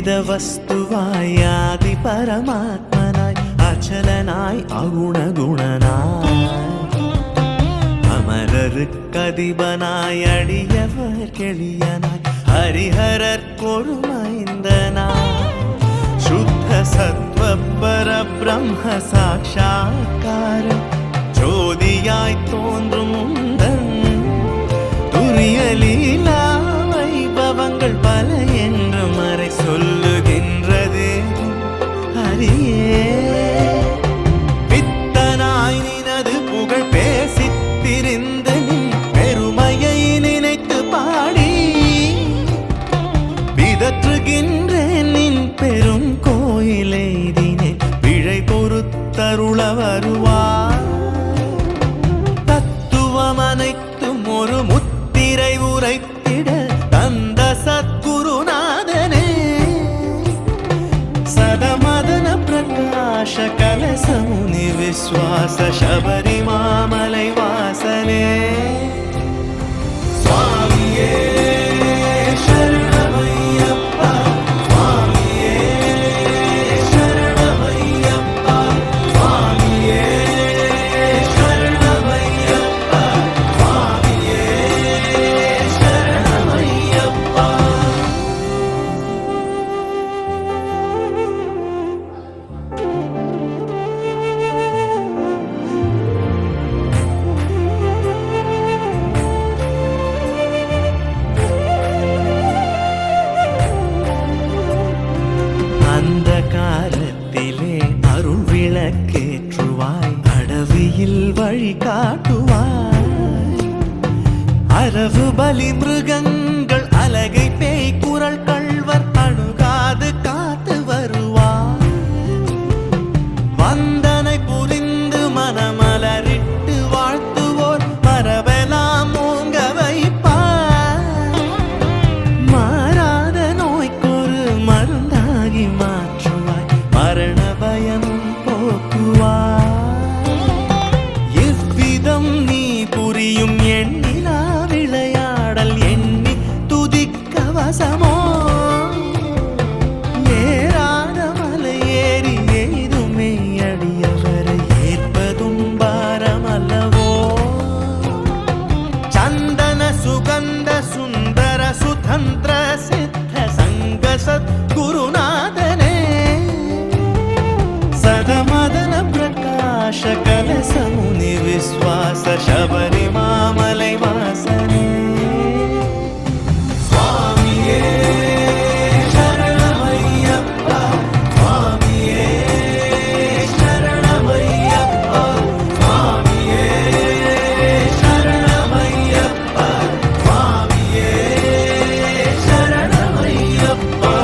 വിവിധ വസ്തുവായാതി പരമാത്മനായി അചലനായി അഗുണഗുണനായി അമരർക്കധിപനായി അടിയവർ കെളിയനായി ഹരിഹരർക്കൊരു മൈന്ദനായി ശുദ്ധ സത്വ പരബ്രഹ്മ സാക്ഷാത്കാരം ஜோதியாய் தோன்றும் முந்தன் துரிய லீலா வைபவங்கள் பல என்று மறை சொல்லுகின்றது ஹரியே பித்தனாய் நினது புகழ் பேசித் திரிந்து நின் பெருமையை நினைத்து பாடி பிதற்றுகின்றேன் நின் பெரும் கோயிலை தினே பிழை பொறுத்தருள வருவார் அனைத்தும் ஒரு முத்திரை உரைத்திட தந்த சத்குருநாதனே சதமதன பிரகாஷ கலசமுனி விஸ்வாச சபரி மாமலை வாசனே சுவாமியே சரணமையப்பா சுவாமியே சரணமையப்பா சுவாமியே காலத்திலே அருள் விளக்கேற்றுவாய் அடவியில் வழி காட்டுவாய் அரவு பலி மிருகங்கள் அலகை பேய் குரல் கள்வர் அணுகாது காத்து வருவாய் வந்தனை புரிந்து மனமலரிட்டு வாழ்த்துவோர் மரபெல்லாம் ஓங்க வைப்பாய் மாறாத நோய்க்கொரு மருந்தாகி மரண பயமும் போக்குவாய் இவ்விதம் நீ புரியும் எண்ணிலா விளையாடல் எண்ணி துதிக்க வசமோ ஏறாத மலை ஏறி எய்துமே அடியவரை ஏற்பதும் பாரமல்லவோ சந்தன சுகந்த சுந்தர சுதந்திர சித்த சங்க சத்குருநாதனே சதமதன பிரகாஷ கலசமுனி விஸ்வாச சபரி மாமலை வாசனே சுவாமியே சரணமையப்பா சுவாமியே சரணமையப்பா சுவாமியே சரணமையப்பா சுவாமியே சரணமையப்பா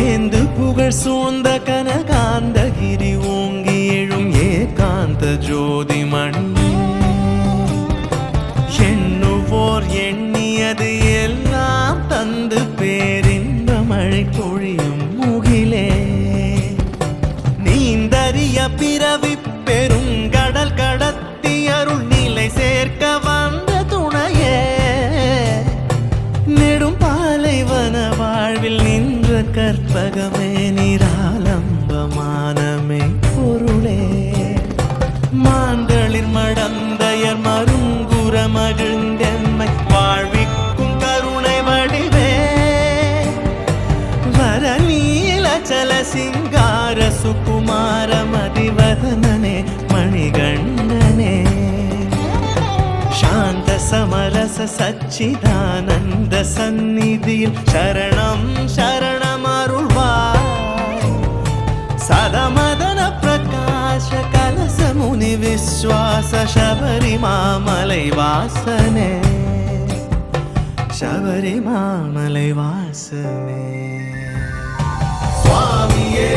ஏந்து புகழ் சூழ்ந்த கனகாந்தகிரி ஓங்கி எழும் ஏகாந்த ஜோதிமணி எண்ணுவோர் எண்ணியது எல்லாம் தந்து பேரின்ப மழை பொழியும் முகிலே நீந்தறிய பிறவி பெருங்கடல் கடத்தி அருள் நிலை சேர்க்க வந்த துணையே நெடும் பாலைவன வாழ்வில் நின்ற கற்பகமே நிராலம்பமானமே பொருளே மாந்தளிர் மடந்தையர் மருங்குற மகிழ்ந்தென்மை வாழ்விக்கும் கருணை வடிவே வர நீலச்சல சிங்கார சுகுமார மதிவதனனே மணிகண்டனே சாந்த சமரச சச்சிதானந்த சந்நிதியில் சரணம் சரணம் அருள்வாய் சதமதன பிரகாஷ கலசமுனி விஸ்வாச சபரி மாமலை வாசனே சபரி மாமலை வாசனே சுவாமியே